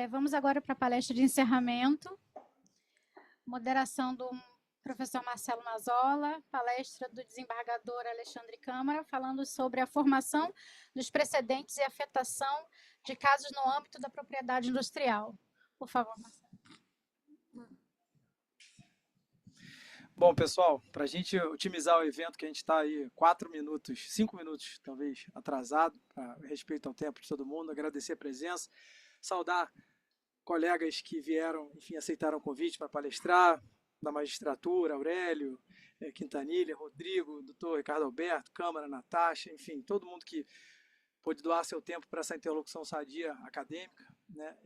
Vamos agora para a palestra de encerramento. Moderação do professor Marcelo Mazola, palestra do desembargador Alexandre Câmara, falando sobre a formação dos precedentes e afetação de casos no âmbito da propriedade industrial. Por favor, Marcelo. Bom, pessoal, para a gente otimizar o evento, que a gente está aí 4 minutos, 5 minutos talvez atrasado, a respeito ao tempo de todo mundo, agradecer a presença, saudar colegas que vieram, enfim, aceitaram o convite para palestrar, da magistratura, Aurélio, Quintanilha, Rodrigo, doutor Ricardo Alberto, Câmara, Natasha, enfim, todo mundo que pôde doar seu tempo para essa interlocução sadia acadêmica, né?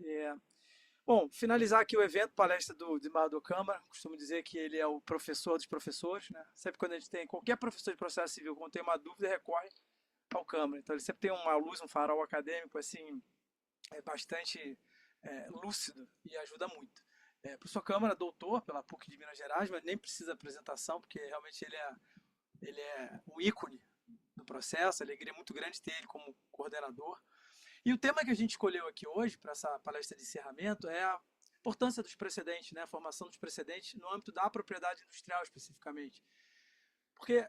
Bom, finalizar aqui o evento, palestra do desembargador Câmara, costumo dizer que ele é o professor dos professores, né? Sempre quando a gente tem, qualquer professor de processo civil, quando tem uma dúvida, recorre ao Câmara. Então ele sempre tem uma luz, um farol acadêmico, assim, bastante lúcido e ajuda muito. Professor Câmara, doutor pela PUC de Minas Gerais, mas nem precisa de apresentação, porque realmente ele é um ícone do processo, alegria muito grande ter ele como coordenador. E o tema que a gente escolheu aqui hoje, para essa palestra de encerramento, é a importância dos precedentes, né? A formação dos precedentes no âmbito da propriedade industrial, especificamente. Porque,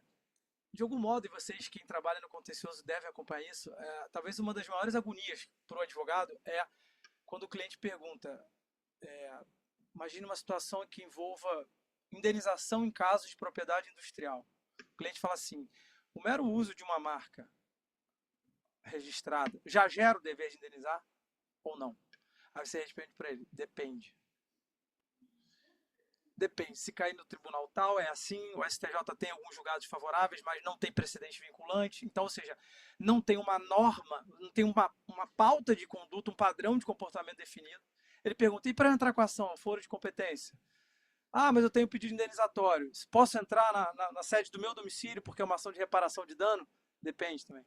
de algum modo, e vocês que trabalham no contencioso devem acompanhar isso, talvez uma das maiores agonias para o advogado é quando o cliente pergunta, imagine uma situação que envolva indenização em casos de propriedade industrial. O cliente fala assim, o mero uso de uma marca registrada já gera o dever de indenizar ou não? Aí você responde para ele, depende. Depende, se cair no tribunal tal, é assim, o STJ tem alguns julgados favoráveis, mas não tem precedente vinculante, então, ou seja, não tem uma norma, não tem uma pauta de conduta, um padrão de comportamento definido. Ele pergunta, e para entrar com a ação, foro de competência? Ah, mas eu tenho pedido indenizatório, posso entrar na sede do meu domicílio porque é uma ação de reparação de dano? Depende também.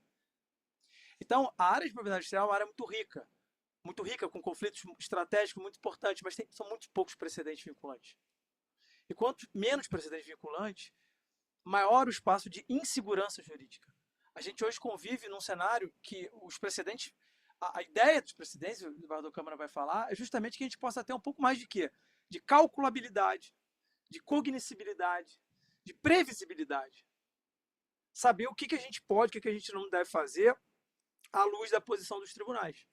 Então, a área de propriedade industrial é uma área muito rica, com conflitos estratégicos muito importantes, mas são muito poucos precedentes vinculantes. E quanto menos precedentes vinculantes, maior o espaço de insegurança jurídica. A gente hoje convive num cenário que os precedentes, a ideia dos precedentes, o desembargador Câmara vai falar, é justamente que a gente possa ter um pouco mais de quê? De calculabilidade, de cognoscibilidade, de previsibilidade. Saber o que a gente pode, o que a gente não deve fazer, à luz da posição dos tribunais.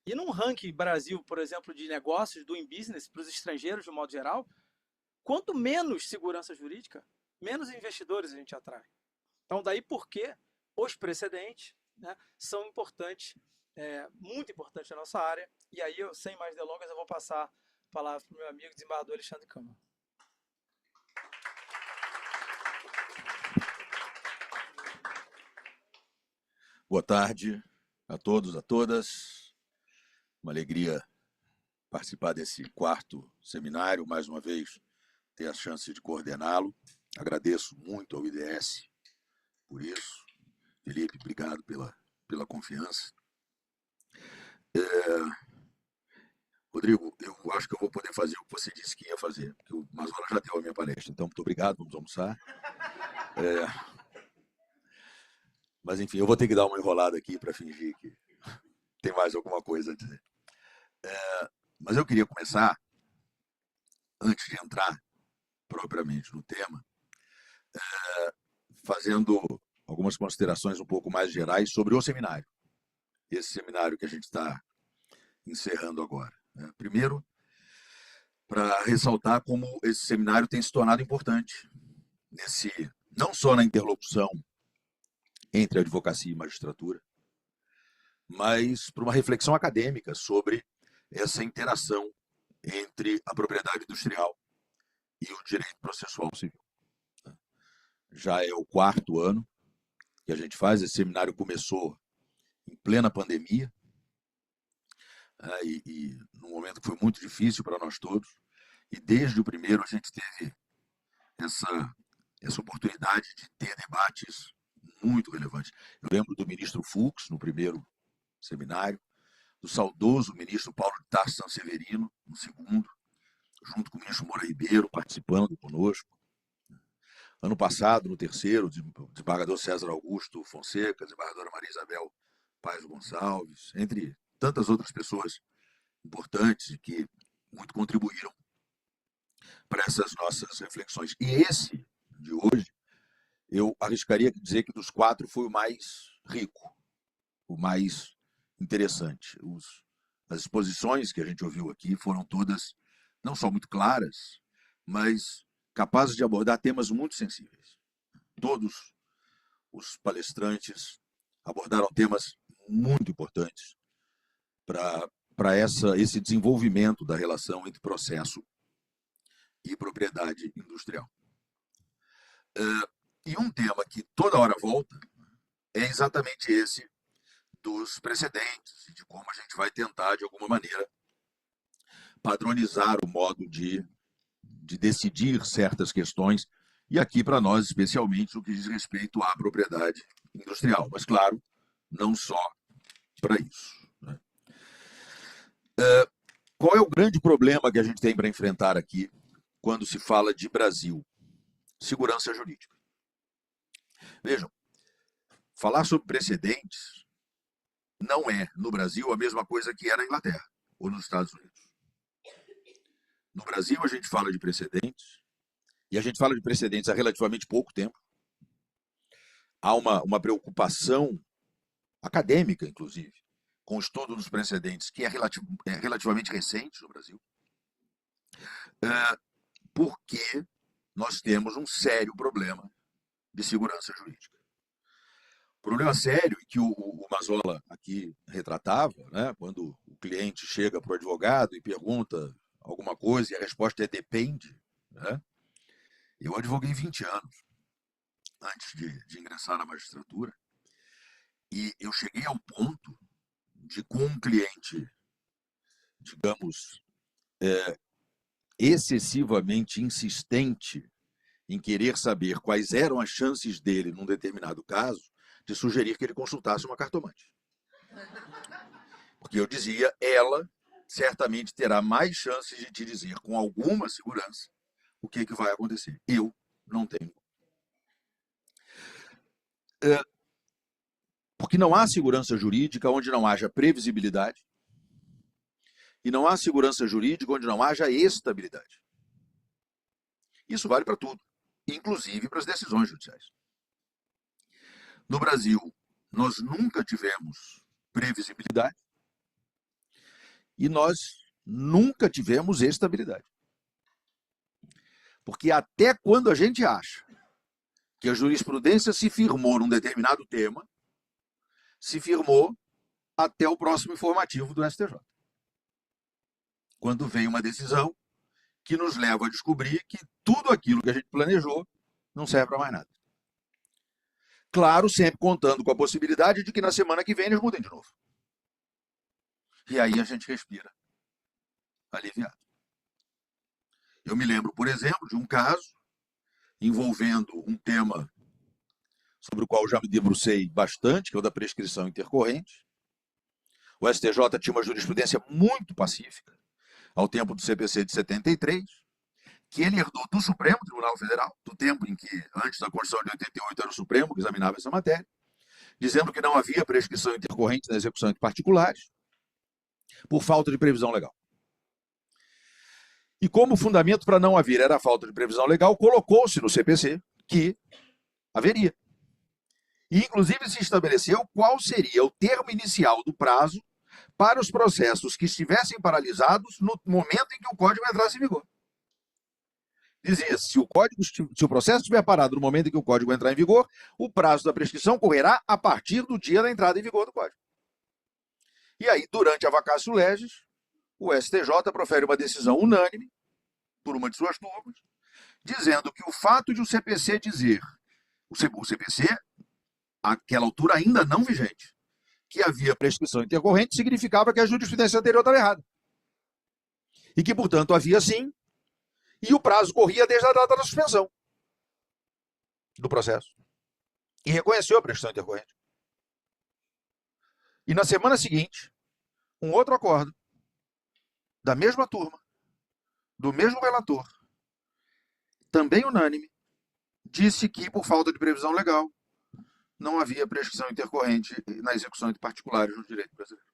E num ranking Brasil, por exemplo, de negócios, doing business, para os estrangeiros, de um modo geral, quanto menos segurança jurídica, menos investidores a gente atrai. Então, daí porque os precedentes, né, são importantes, muito importantes na nossa área. E aí, sem mais delongas, eu vou passar a palavra para o meu amigo desembargador Alexandre Câmara. Boa tarde a todos, a todas. Uma alegria participar desse 4º seminário, mais uma vez ter a chance de coordená-lo. Agradeço muito ao IDS por isso. Felipe, obrigado pela confiança. Rodrigo, eu acho que eu vou poder fazer o que você disse que ia fazer, porque o Mazola já deu a minha palestra. Então, muito obrigado, vamos almoçar. Mas, enfim, eu vou ter que dar uma enrolada aqui para fingir que tem mais alguma coisa a dizer. Mas eu queria começar, antes de entrar propriamente no tema, fazendo algumas considerações um pouco mais gerais sobre o seminário. Esse seminário que a gente está encerrando agora. Primeiro, para ressaltar como esse seminário tem se tornado importante, não só na interlocução entre a advocacia e magistratura, mas para uma reflexão acadêmica sobre essa interação entre a propriedade industrial e o direito processual civil. Já é o 4º ano que a gente faz, esse seminário começou em plena pandemia, e num momento que foi muito difícil para nós todos, e desde o primeiro a gente teve essa oportunidade de ter debates muito relevantes. Eu lembro do ministro Fux, no primeiro seminário, do saudoso ministro Paulo de Tarso Sanseverino, no segundo, junto com o ministro Moura Ribeiro, participando conosco. Ano passado, no terceiro, o desembargador César Augusto Fonseca, a desembargadora Maria Isabel Paes Gonçalves, entre tantas outras pessoas importantes e que muito contribuíram para essas nossas reflexões. E esse de hoje, eu arriscaria dizer que dos 4 foi o mais rico, o mais interessante. As exposições que a gente ouviu aqui foram todas não só muito claras, mas capazes de abordar temas muito sensíveis. Todos os palestrantes abordaram temas muito importantes para esse desenvolvimento da relação entre processo e propriedade industrial. E um tema que toda hora volta é exatamente esse dos precedentes, de como a gente vai tentar, de alguma maneira, padronizar o modo de decidir certas questões, e aqui para nós, especialmente, o que diz respeito à propriedade industrial. Mas, claro, não só para isso. Né? Qual é o grande problema que a gente tem para enfrentar aqui quando se fala de Brasil? Segurança jurídica. Vejam, falar sobre precedentes não é, no Brasil, a mesma coisa que é na Inglaterra ou nos Estados Unidos. No Brasil, a gente fala de precedentes, e a gente fala de precedentes há relativamente pouco tempo. Há uma preocupação acadêmica, inclusive, com o estudo dos precedentes, que é relativamente recente no Brasil, porque nós temos um sério problema de segurança jurídica. Problema sério que o Mazzola aqui retratava, né, quando o cliente chega para o advogado e pergunta alguma coisa e a resposta é depende. Né? Eu advoguei 20 anos antes de ingressar na magistratura e eu cheguei ao ponto de, com um cliente, digamos, excessivamente insistente em querer saber quais eram as chances dele num determinado caso, de sugerir que ele consultasse uma cartomante. Porque eu dizia, ela certamente terá mais chances de te dizer com alguma segurança o que vai acontecer. Eu não tenho. Porque não há segurança jurídica onde não haja previsibilidade e não há segurança jurídica onde não haja estabilidade. Isso vale para tudo, inclusive para as decisões judiciais. No Brasil, nós nunca tivemos previsibilidade e nós nunca tivemos estabilidade. Porque até quando a gente acha que a jurisprudência se firmou num determinado tema, se firmou até o próximo informativo do STJ. Quando vem uma decisão que nos leva a descobrir que tudo aquilo que a gente planejou não serve para mais nada. Claro, sempre contando com a possibilidade de que na semana que vem eles mudem de novo. E aí a gente respira aliviado. Eu me lembro, por exemplo, de um caso envolvendo um tema sobre o qual já me debrucei bastante, que é o da prescrição intercorrente. O STJ tinha uma jurisprudência muito pacífica, ao tempo do CPC de 73, que ele herdou do Supremo Tribunal Federal, do tempo em que, antes da Constituição de 88, era o Supremo que examinava essa matéria, dizendo que não havia prescrição intercorrente na execução de particulares, por falta de previsão legal. E como fundamento para não haver era a falta de previsão legal, colocou-se no CPC que haveria. E, inclusive, se estabeleceu qual seria o termo inicial do prazo para os processos que estivessem paralisados no momento em que o Código entrasse em vigor. Dizia, se o processo estiver parado no momento em que o Código entrar em vigor, o prazo da prescrição correrá a partir do dia da entrada em vigor do Código. E aí, durante a vacatio legis, o STJ profere uma decisão unânime, por uma de suas turmas, dizendo que o fato de o CPC dizer, o CPC, àquela altura ainda não vigente, que havia prescrição intercorrente, significava que a jurisprudência anterior estava errada. E que, portanto, havia sim, e o prazo corria desde a data da suspensão do processo. E reconheceu a prescrição intercorrente. E na semana seguinte, um outro acordo, da mesma turma, do mesmo relator, também unânime, disse que, por falta de previsão legal, não havia prescrição intercorrente na execução de particulares no direito brasileiro.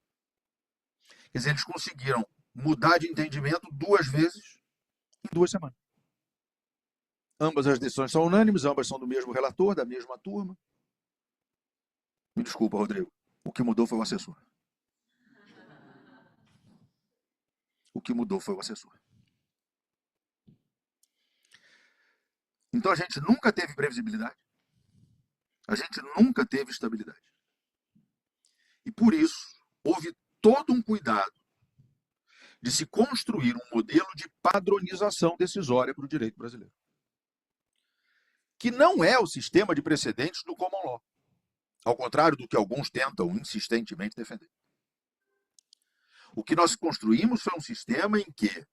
Quer dizer, eles conseguiram mudar de entendimento 2 vezes em 2 semanas. Ambas as decisões são unânimes, ambas são do mesmo relator, da mesma turma. Me desculpa, Rodrigo. O que mudou foi o assessor. O que mudou foi o assessor. Então a gente nunca teve previsibilidade. A gente nunca teve estabilidade. E por isso, houve todo um cuidado de se construir um modelo de padronização decisória para o direito brasileiro, que não é o sistema de precedentes do common law, ao contrário do que alguns tentam insistentemente defender. O que nós construímos foi um sistema em que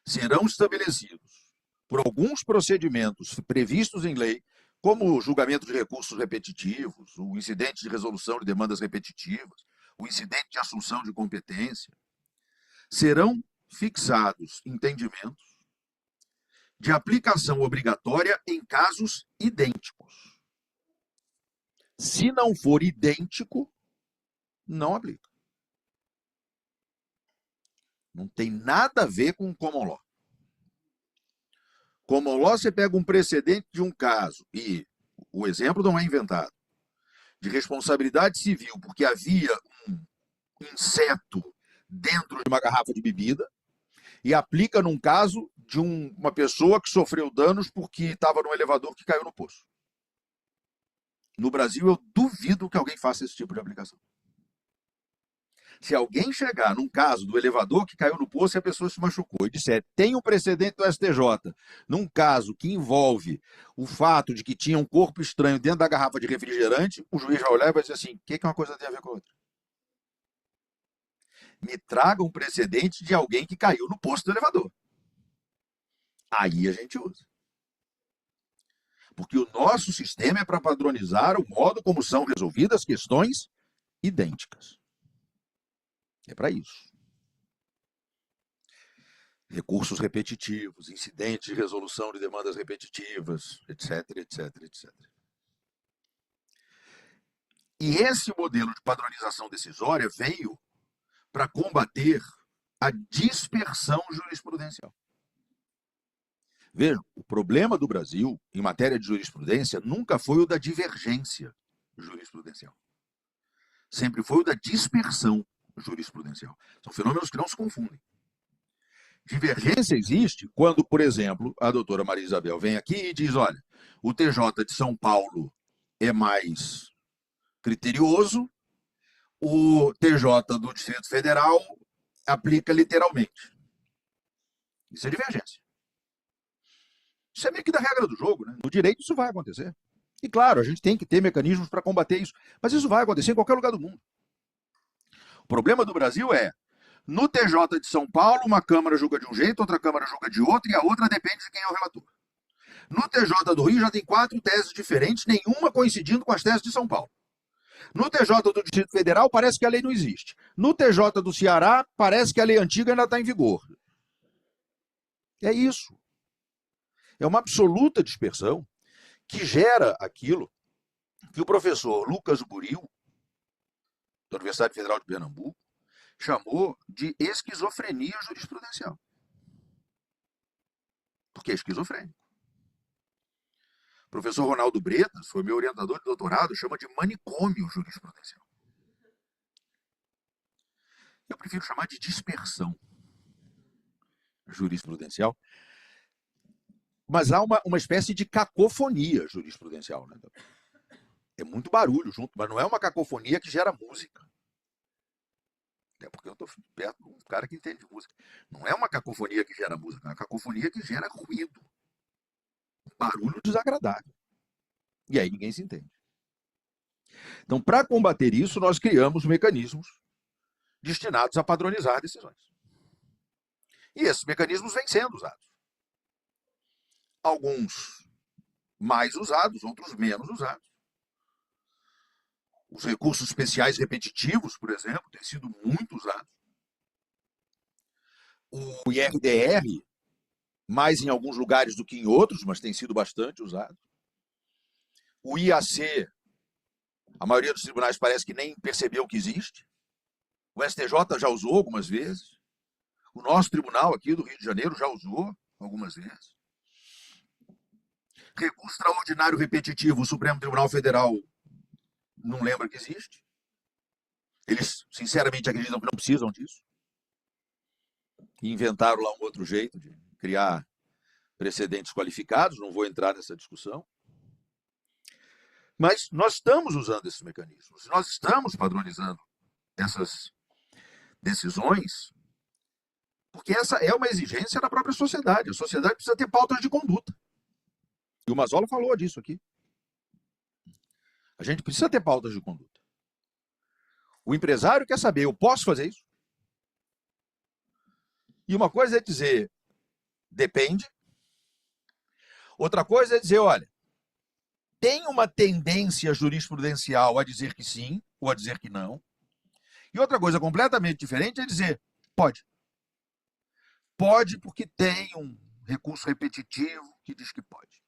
serão estabelecidos, por alguns procedimentos previstos em lei, como o julgamento de recursos repetitivos, o incidente de resolução de demandas repetitivas, o incidente de assunção de competência, serão fixados entendimentos de aplicação obrigatória em casos idênticos. Se não for idêntico, não aplica. Não tem nada a ver com o common law. Common law, você pega um precedente de um caso, e o exemplo não é inventado, de responsabilidade civil, porque havia um inseto dentro de uma garrafa de bebida, e aplica num caso de uma pessoa que sofreu danos porque estava num elevador que caiu no poço. No Brasil, eu duvido que alguém faça esse tipo de aplicação. Se alguém chegar num caso do elevador que caiu no poço e a pessoa se machucou e disser, tem um precedente do STJ, num caso que envolve o fato de que tinha um corpo estranho dentro da garrafa de refrigerante, o juiz vai olhar e vai dizer assim, o que uma coisa tem a ver com a outra? Me traga um precedente de alguém que caiu no poço do elevador. Aí a gente usa. Porque o nosso sistema é para padronizar o modo como são resolvidas questões idênticas. É para isso. Recursos repetitivos, incidentes de resolução de demandas repetitivas, etc, etc, etc. E esse modelo de padronização decisória veio para combater a dispersão jurisprudencial. Vejam, o problema do Brasil, em matéria de jurisprudência, nunca foi o da divergência jurisprudencial. Sempre foi o da dispersão jurisprudencial. São fenômenos que não se confundem. Divergência existe quando, por exemplo, a doutora Maria Isabel vem aqui e diz, olha, o TJ de São Paulo é mais criterioso, o TJ do Distrito Federal aplica literalmente. Isso é divergência. Isso é meio que da regra do jogo, né? No direito isso vai acontecer. E claro, a gente tem que ter mecanismos para combater isso, mas isso vai acontecer em qualquer lugar do mundo. O problema do Brasil é, no TJ de São Paulo, uma Câmara julga de um jeito, outra Câmara julga de outro, e a outra depende de quem é o relator. No TJ do Rio já tem 4 teses diferentes, nenhuma coincidindo com as teses de São Paulo. No TJ do Distrito Federal, parece que a lei não existe. No TJ do Ceará, parece que a lei antiga ainda está em vigor. É isso. É uma absoluta dispersão que gera aquilo que o professor Lucas Buril, da Universidade Federal de Pernambuco, chamou de esquizofrenia jurisprudencial. Porque é esquizofrênico. O professor Ronaldo Bretas, foi meu orientador de doutorado, chama de manicômio jurisprudencial. Eu prefiro chamar de dispersão jurisprudencial. Mas há uma espécie de cacofonia jurisprudencial. Né? É muito barulho junto, mas não é uma cacofonia que gera música. É porque eu estou perto de um cara que entende música. Não é uma cacofonia que gera música, é uma cacofonia que gera ruído. Barulho desagradável. E aí ninguém se entende. Então, para combater isso, nós criamos mecanismos destinados a padronizar decisões. E esses mecanismos vêm sendo usados. Alguns mais usados, outros menos usados. Os recursos especiais repetitivos, por exemplo, têm sido muito usados. O IRDR, mais em alguns lugares do que em outros, mas tem sido bastante usado. O IAC, a maioria dos tribunais parece que nem percebeu que existe. O STJ já usou algumas vezes. O nosso tribunal aqui do Rio de Janeiro já usou algumas vezes. Recurso extraordinário repetitivo, o Supremo Tribunal Federal não lembra que existe. Eles, sinceramente, acreditam que não precisam disso. E inventaram lá um outro jeito de criar precedentes qualificados, não vou entrar nessa discussão. Mas nós estamos usando esses mecanismos, nós estamos padronizando essas decisões, porque essa é uma exigência da própria sociedade. A sociedade precisa ter pautas de conduta. E o Mazzola falou disso aqui. A gente precisa ter pautas de conduta. O empresário quer saber, eu posso fazer isso? E uma coisa é dizer, depende. Outra coisa é dizer, olha, tem uma tendência jurisprudencial a dizer que sim ou a dizer que não. E outra coisa completamente diferente é dizer, pode. Pode porque tem um recurso repetitivo que diz que pode.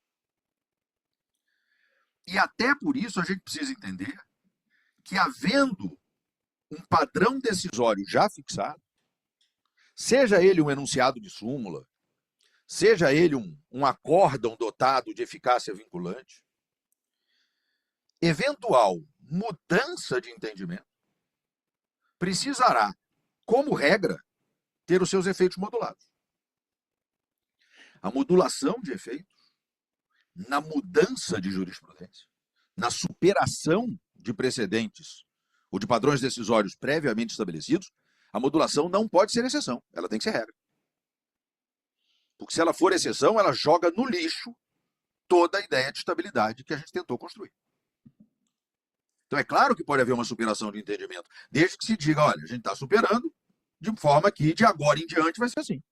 E até por isso a gente precisa entender que, havendo um padrão decisório já fixado, seja ele um enunciado de súmula, seja ele um acórdão dotado de eficácia vinculante, eventual mudança de entendimento precisará, como regra, ter os seus efeitos modulados. A modulação de efeitos, na mudança de jurisprudência, na superação de precedentes ou de padrões decisórios previamente estabelecidos, a modulação não pode ser exceção, ela tem que ser regra. Porque se ela for exceção, ela joga no lixo toda a ideia de estabilidade que a gente tentou construir. Então é claro que pode haver uma superação de entendimento, desde que se diga, olha, a gente está superando de forma que de agora em diante vai ser assim.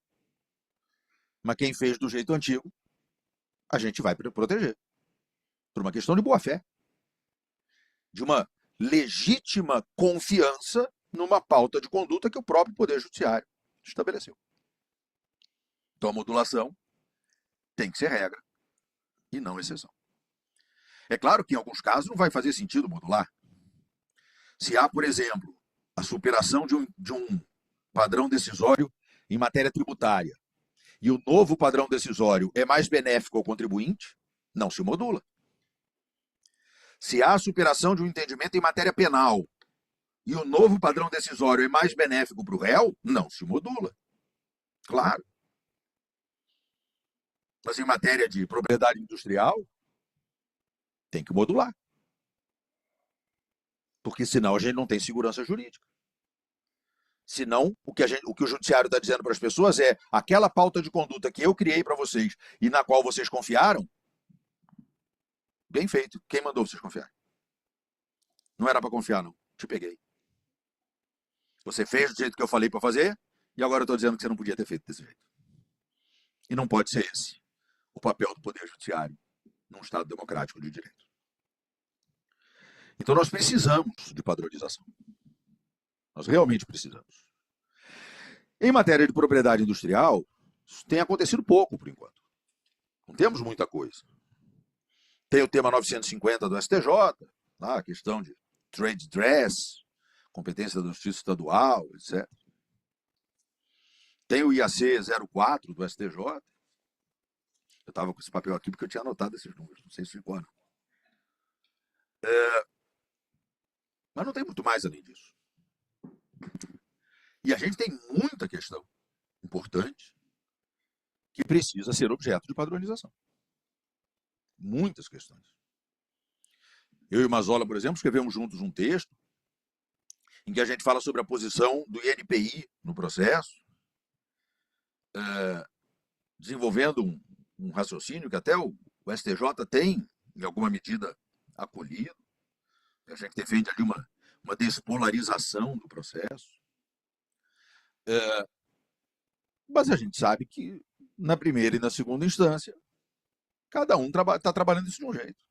Mas quem fez do jeito antigo, a gente vai proteger. Por uma questão de boa-fé. De uma legítima confiança numa pauta de conduta que o próprio Poder Judiciário estabeleceu. Então a modulação tem que ser regra e não exceção. É claro que em alguns casos não vai fazer sentido modular. Se há, por exemplo, a superação de um padrão decisório em matéria tributária e o novo padrão decisório é mais benéfico ao contribuinte, não se modula. Se há a superação de um entendimento em matéria penal e o novo padrão decisório é mais benéfico para o réu, não se modula. Claro. Mas em matéria de propriedade industrial, tem que modular. Porque senão a gente não tem segurança jurídica. Senão, o que o judiciário está dizendo para as pessoas é aquela pauta de conduta que eu criei para vocês e na qual vocês confiaram, bem feito. Quem mandou vocês confiar? Não era para confiar, não. Te peguei. Você fez do jeito que eu falei para fazer e agora eu estou dizendo que você não podia ter feito desse jeito. E não pode ser esse o papel do Poder Judiciário num Estado democrático de direito. Então nós precisamos de padronização. Nós realmente precisamos. Em matéria de propriedade industrial, isso tem acontecido pouco, por enquanto. Não temos muita coisa. Tem o tema 950 do STJ, a questão de trade dress, competência da Justiça Estadual, etc. Tem o IAC 04 do STJ. Eu estava com esse papel aqui porque eu tinha anotado esses números, não sei se ficou, não. Mas não tem muito mais além disso. E a gente tem muita questão importante que precisa ser objeto de padronização. Muitas questões. Eu e o Mazzola, por exemplo, escrevemos juntos um texto em que a gente fala sobre a posição do INPI no processo, desenvolvendo um raciocínio que até o STJ tem, em alguma medida, acolhido. A gente defende ali uma despolarização do processo. Mas a gente sabe que, na primeira e na segunda instância, cada um está trabalhando isso de um jeito.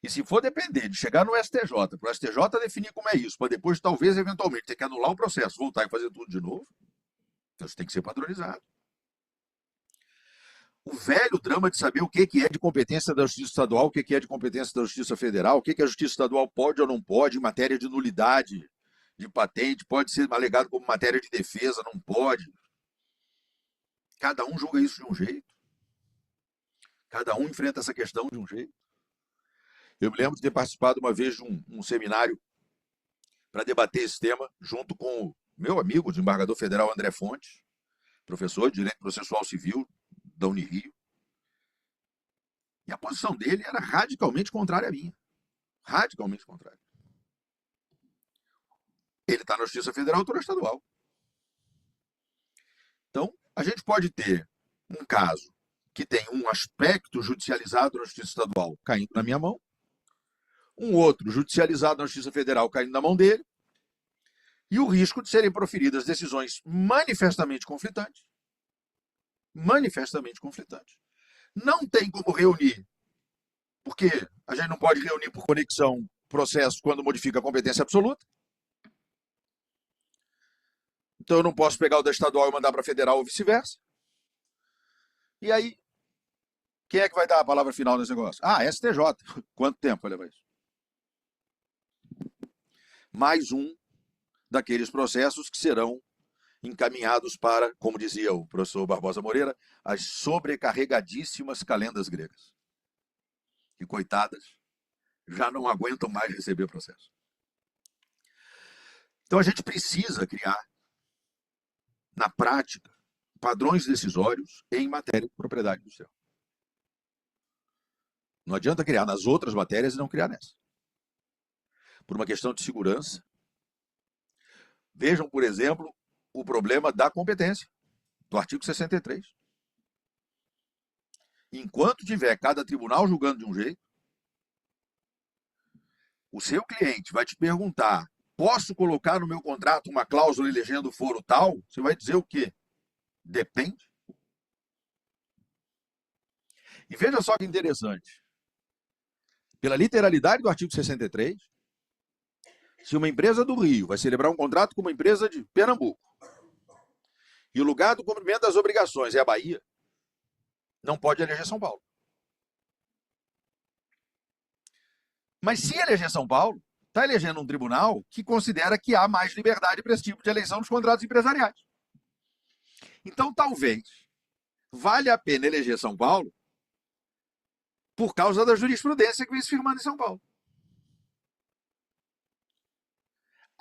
E se for depender de chegar no STJ, para o STJ definir como é isso, para depois, talvez, eventualmente, ter que anular o processo, voltar e fazer tudo de novo, então isso tem que ser padronizado. O velho drama de saber o que é de competência da Justiça Estadual, o que é de competência da Justiça Federal, o que a Justiça Estadual pode ou não pode em matéria de nulidade de patente, pode ser alegado como matéria de defesa, não pode. Cada um julga isso de um jeito. Cada um enfrenta essa questão de um jeito. Eu me lembro de ter participado uma vez de um seminário para debater esse tema, junto com o meu amigo, o desembargador federal André Fontes, professor de Direito Processual Civil da Unirio. E a posição dele era radicalmente contrária à minha. Radicalmente contrária. Ele está na Justiça Federal, eu estou na Estadual. Então, a gente pode ter um caso que tem um aspecto judicializado na Justiça Estadual caindo na minha mão, um outro judicializado na Justiça Federal caindo na mão dele, e o risco de serem proferidas decisões manifestamente conflitantes. Manifestamente conflitantes. Não tem como reunir, porque a gente não pode reunir por conexão processos quando modifica a competência absoluta. Então eu não posso pegar o da estadual e mandar para a federal ou vice-versa. E aí, quem é que vai dar a palavra final nesse negócio? Ah, STJ. Quanto tempo vai levar isso? Mais um daqueles processos que serão encaminhados para, como dizia o professor Barbosa Moreira, as sobrecarregadíssimas calendas gregas. Que, coitadas, já não aguentam mais receber processo. Então a gente precisa criar, na prática, padrões decisórios em matéria de propriedade industrial. Não adianta criar nas outras matérias e não criar nessa. Por uma questão de segurança. Vejam, por exemplo, o problema da competência, do artigo 63. Enquanto tiver cada tribunal julgando de um jeito, o seu cliente vai te perguntar: posso colocar no meu contrato uma cláusula elegendo foro tal? Você vai dizer o quê? Depende. E veja só que interessante. Pela literalidade do artigo 63, se uma empresa do Rio vai celebrar um contrato com uma empresa de Pernambuco, e o lugar do cumprimento das obrigações é a Bahia, não pode eleger São Paulo. Mas se eleger São Paulo, está elegendo um tribunal que considera que há mais liberdade para esse tipo de eleição nos contratos empresariais. Então, talvez, valha a pena eleger São Paulo por causa da jurisprudência que vem se firmando em São Paulo.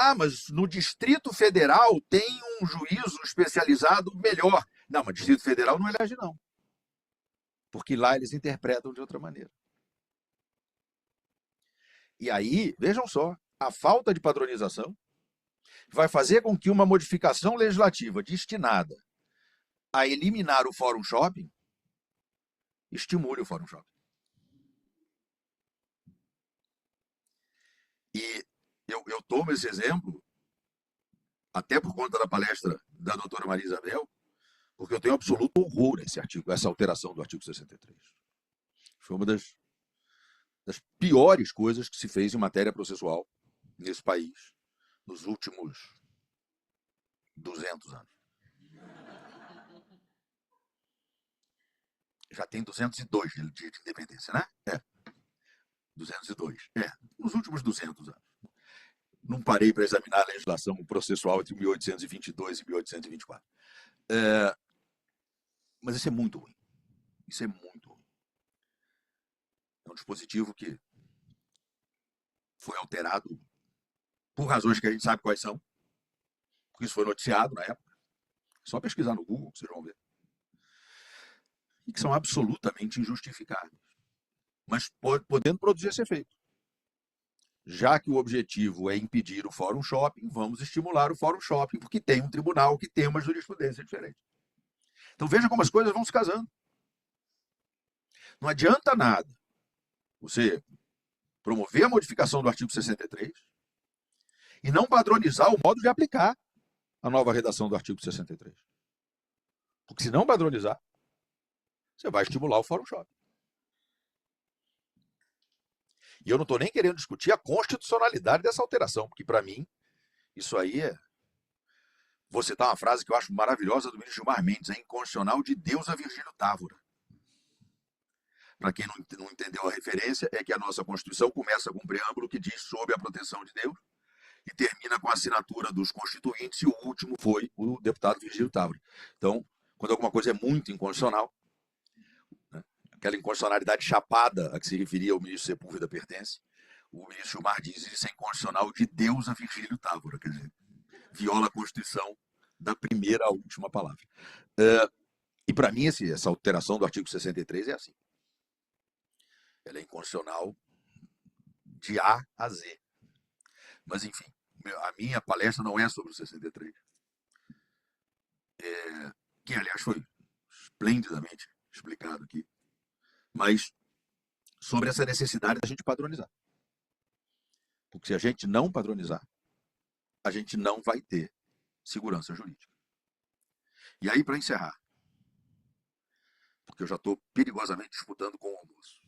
Ah, mas no Distrito Federal tem um juízo especializado melhor. Não, mas Distrito Federal não elege, não. Porque lá eles interpretam de outra maneira. E aí, vejam só, a falta de padronização vai fazer com que uma modificação legislativa destinada a eliminar o Fórum Shopping estimule o Fórum Shopping. E eu tomo esse exemplo até por conta da palestra da doutora Maria Isabel, porque eu tenho absoluto horror a esse artigo, essa alteração do artigo 63. Foi uma das piores coisas que se fez em matéria processual nesse país nos últimos 200 anos. Já tem 202 de independência, né? É. 202. É. Nos últimos 200 anos. Não parei para examinar a legislação processual entre 1822 e 1824. Mas isso é muito ruim. Isso é muito ruim. É um dispositivo que foi alterado por razões que a gente sabe quais são, porque isso foi noticiado na época. É só pesquisar no Google que vocês vão ver. E que são absolutamente injustificáveis. Mas podendo produzir esse efeito. Já que o objetivo é impedir o Fórum Shopping, vamos estimular o Fórum Shopping, porque tem um tribunal que tem uma jurisprudência diferente. Então veja como as coisas vão se casando. Não adianta nada você promover a modificação do artigo 63 e não padronizar o modo de aplicar a nova redação do artigo 63. Porque se não padronizar, você vai estimular o Fórum Shopping. E eu não estou nem querendo discutir a constitucionalidade dessa alteração, porque, para mim, isso aí é... Vou citar uma frase que eu acho maravilhosa do ministro Gilmar Mendes: é inconstitucional de Deus a Virgílio Távora. Para quem não entendeu a referência, é que a nossa Constituição começa com um preâmbulo que diz sob a proteção de Deus, e termina com a assinatura dos constituintes, e o último foi o deputado Virgílio Távora. Então, quando alguma coisa é muito inconstitucional, né, aquela inconstitucionalidade chapada a que se referia o ministro Sepúlveda pertence, o ministro Gilmar diz isso é inconstitucional de Deus a Virgílio Távora, quer dizer, viola a Constituição da primeira à última palavra. E para mim, essa alteração do artigo 63 é assim. Ela é inconstitucional de A a Z. Mas, enfim, a minha palestra não é sobre o 63. Que, aliás, foi esplendidamente explicado aqui. Mas sobre essa necessidade da gente padronizar. Porque se a gente não padronizar, a gente não vai ter segurança jurídica. E aí, para encerrar, porque eu já estou perigosamente disputando com o almoço,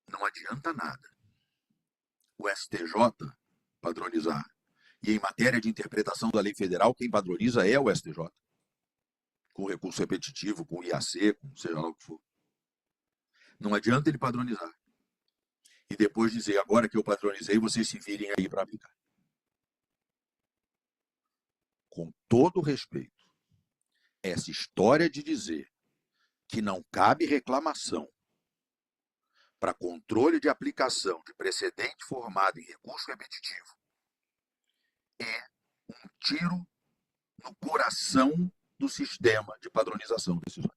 não adianta nada o STJ padronizar. E em matéria de interpretação da lei federal, quem padroniza é o STJ. Com recurso repetitivo, com IAC, com seja lá o que for. Não adianta ele padronizar. E depois dizer, agora que eu padronizei, vocês se virem aí para aplicar. Com todo respeito, essa história de dizer que não cabe reclamação para controle de aplicação de precedente formado em recurso repetitivo é um tiro no coração do sistema de padronização decisória.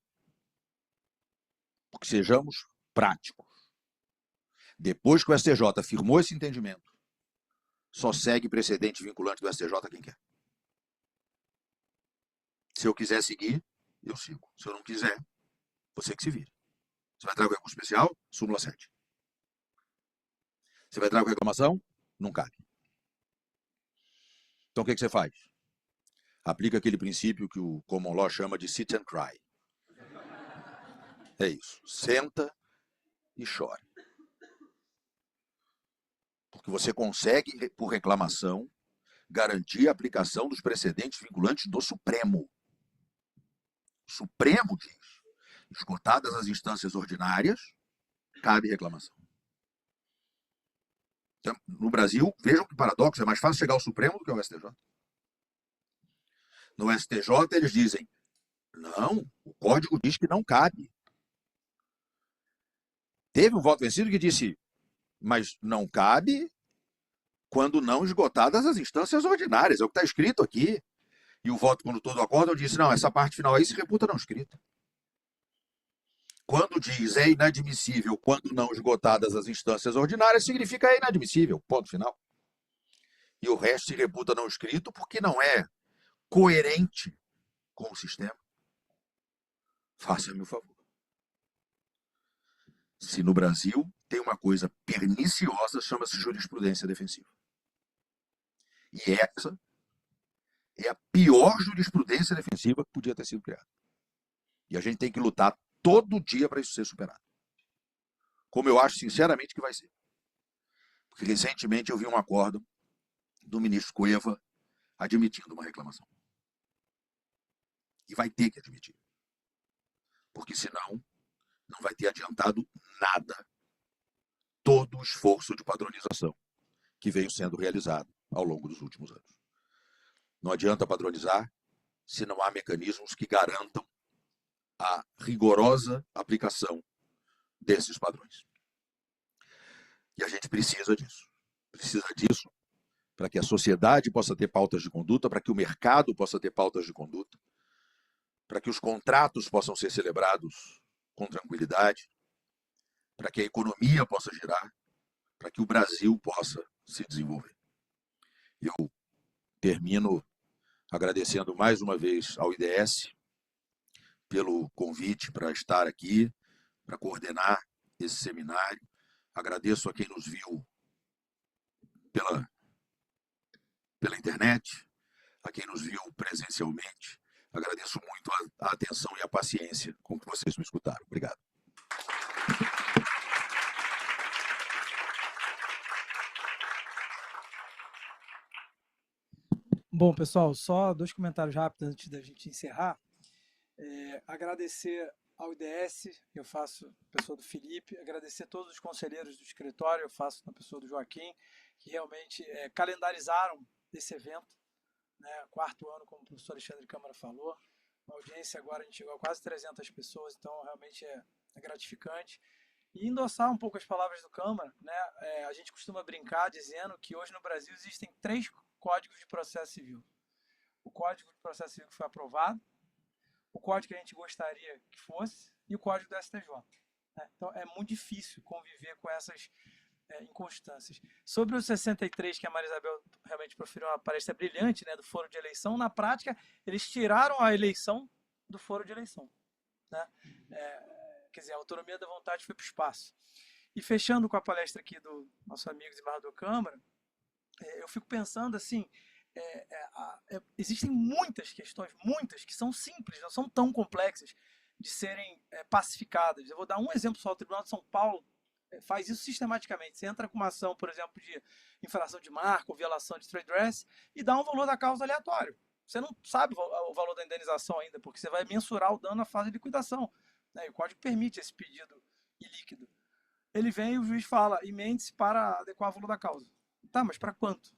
Porque sejamos práticos. Depois que o STJ firmou esse entendimento, só segue precedente vinculante do STJ quem quer. Se eu quiser seguir, eu sigo. Se eu não quiser, você que se vire. Você vai entrar com recurso especial? Súmula 7. Você vai entrar com reclamação? Não cabe. Então o que você faz? Aplica aquele princípio que o Common Law chama de sit and cry. É isso. Senta e chora. Porque você consegue, por reclamação, garantir a aplicação dos precedentes vinculantes do Supremo. O Supremo diz, esgotadas as instâncias ordinárias, cabe reclamação. Então, no Brasil, vejam que paradoxo, é mais fácil chegar ao Supremo do que ao STJ. No STJ, eles dizem, não, o código diz que não cabe. Teve um voto vencido que disse, mas não cabe quando não esgotadas as instâncias ordinárias. É o que está escrito aqui. E o voto, quando todo acordam, disse, não, essa parte final aí se reputa não escrita. Quando diz é inadmissível quando não esgotadas as instâncias ordinárias, significa é inadmissível, ponto final. E o resto se reputa não escrito porque não é coerente com o sistema. Faça-me o favor. Se no Brasil tem uma coisa perniciosa, chama-se jurisprudência defensiva. E essa é a pior jurisprudência defensiva que podia ter sido criada. E a gente tem que lutar todo dia para isso ser superado. Como eu acho sinceramente que vai ser. Porque recentemente eu vi um acórdão do ministro Cueva admitindo uma reclamação. E vai ter que admitir. Porque senão não vai ter adiantado nada todo o esforço de padronização que veio sendo realizado ao longo dos últimos anos. Não adianta padronizar se não há mecanismos que garantam a rigorosa aplicação desses padrões. E a gente precisa disso. Precisa disso para que a sociedade possa ter pautas de conduta, para que o mercado possa ter pautas de conduta, para que os contratos possam ser celebrados com tranquilidade, para que a economia possa girar, para que o Brasil possa se desenvolver. Eu termino agradecendo mais uma vez ao IDS pelo convite para estar aqui, para coordenar esse seminário. Agradeço a quem nos viu pela internet, a quem nos viu presencialmente. Agradeço muito a atenção e a paciência com que vocês me escutaram. Obrigado. Bom, pessoal, só 2 comentários rápidos antes da gente encerrar. Agradecer ao IDS, eu faço na pessoa do Felipe, agradecer a todos os conselheiros do escritório, eu faço na pessoa do Joaquim, que realmente calendarizaram esse evento, né, 4º ano, como o professor Alexandre Câmara falou, uma audiência agora a gente chegou a quase 300 pessoas, então realmente é gratificante. E endossar um pouco as palavras do Câmara, né, a gente costuma brincar dizendo que hoje no Brasil existem 3 códigos de processo civil. O Código de Processo Civil que foi aprovado, o código que a gente gostaria que fosse e o código do STJ. Né? Então é muito difícil conviver com essas inconstâncias. Sobre o 63, que a Maria Isabel realmente proferiu uma palestra brilhante, né, do foro de eleição, na prática eles tiraram a eleição do foro de eleição. Né? Quer dizer, a autonomia da vontade foi para o espaço. E fechando com a palestra aqui do nosso amigo desembargador Câmara, eu fico pensando assim, existem muitas questões, muitas, que são simples, não são tão complexas de serem pacificadas. Eu vou dar um exemplo só, o Tribunal de São Paulo faz isso sistematicamente. Você entra com uma ação, por exemplo, de infração de marca ou violação de trade dress e dá um valor da causa aleatório. Você não sabe o valor da indenização ainda, porque você vai mensurar o dano na fase de liquidação. Né? E o código permite esse pedido ilíquido. Ele vem e o juiz fala, emende-se para adequar o valor da causa. Tá, mas para quanto?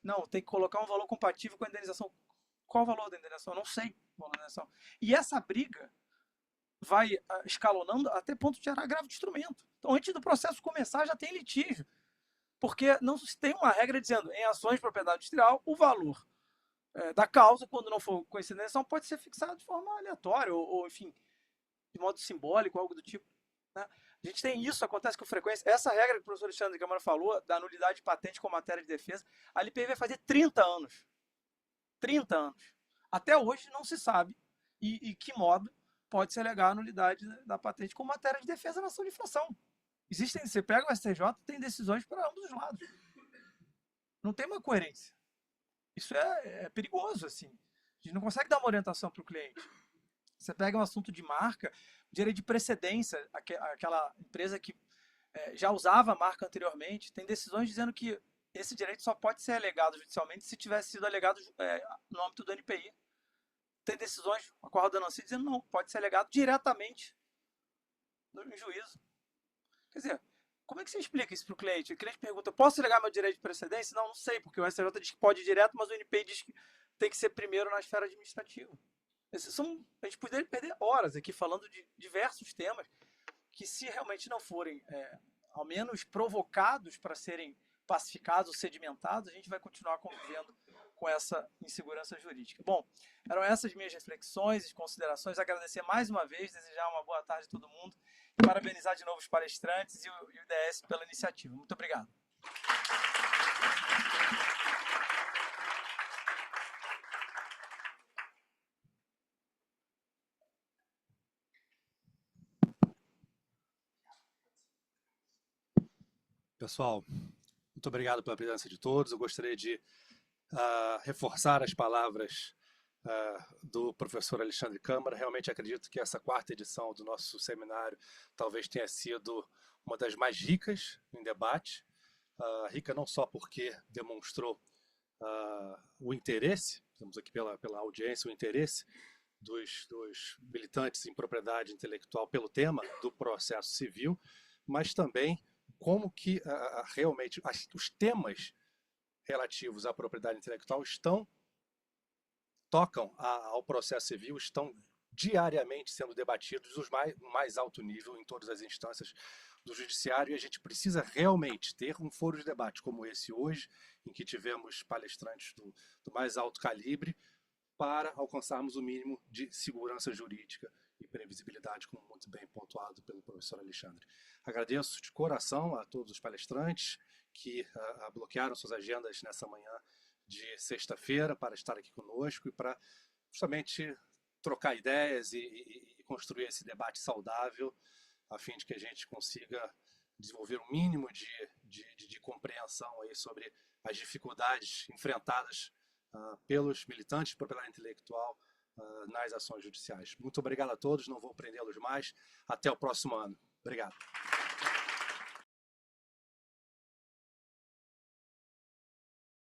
Não, tem que colocar um valor compatível com a indenização. Qual o valor da indenização? Eu não sei o valor da indenização. E essa briga vai escalonando até ponto de gerar agravo de instrumento. Então, antes do processo começar, já tem litígio. Porque não se tem uma regra dizendo, em ações de propriedade industrial, o valor da causa, quando não for conhecida a indenização, pode ser fixado de forma aleatória, ou enfim, de modo simbólico, algo do tipo. Né? A gente tem isso, acontece com frequência. Essa regra que o professor Alexandre Câmara falou, da nulidade de patente com matéria de defesa, a LPI vai fazer 30 anos. 30 anos. Até hoje não se sabe e que modo pode se alegar a nulidade da patente com matéria de defesa na ação de infração. Existem, você pega o STJ, tem decisões para ambos os lados. Não tem uma coerência. Isso é perigoso, assim. A gente não consegue dar uma orientação para o cliente. Você pega um assunto de marca, direito de precedência, aquela empresa que já usava a marca anteriormente, tem decisões dizendo que esse direito só pode ser alegado judicialmente se tivesse sido alegado no âmbito do NPI. Tem decisões, a qual a Dananci dizendo não, pode ser alegado diretamente no juízo. Quer dizer, como é que você explica isso para o cliente? O cliente pergunta, posso alegar meu direito de precedência? Não, não sei, porque o STJ diz que pode ir direto, mas o NPI diz que tem que ser primeiro na esfera administrativa. A gente poderia perder horas aqui falando de diversos temas que, se realmente não forem, ao menos, provocados para serem pacificados ou sedimentados, a gente vai continuar convivendo com essa insegurança jurídica. Bom, eram essas minhas reflexões e considerações. Agradecer mais uma vez, desejar uma boa tarde a todo mundo e parabenizar de novo os palestrantes e o IDS pela iniciativa. Muito obrigado. Pessoal, muito obrigado pela presença de todos. Eu gostaria de reforçar as palavras do professor Alexandre Câmara. Realmente acredito que essa 4ª edição do nosso seminário talvez tenha sido uma das mais ricas em debate. Rica não só porque demonstrou o interesse, temos aqui pela audiência, o interesse dos militantes em propriedade intelectual pelo tema do processo civil, mas também como que realmente os temas relativos à propriedade intelectual tocam ao processo civil, estão diariamente sendo debatidos no mais alto nível em todas as instâncias do judiciário, e a gente precisa realmente ter um foro de debate como esse hoje, em que tivemos palestrantes do mais alto calibre, para alcançarmos o mínimo de segurança jurídica e previsibilidade, como muito bem pontuado pelo professor Alexandre. Agradeço de coração a todos os palestrantes que bloquearam suas agendas nessa manhã de sexta-feira para estar aqui conosco e para justamente trocar ideias e construir esse debate saudável, a fim de que a gente consiga desenvolver um mínimo de compreensão aí sobre as dificuldades enfrentadas pelos militantes de propriedade intelectual nas ações judiciais. Muito obrigado a todos, não vou prendê-los mais. Até o próximo ano. Obrigado.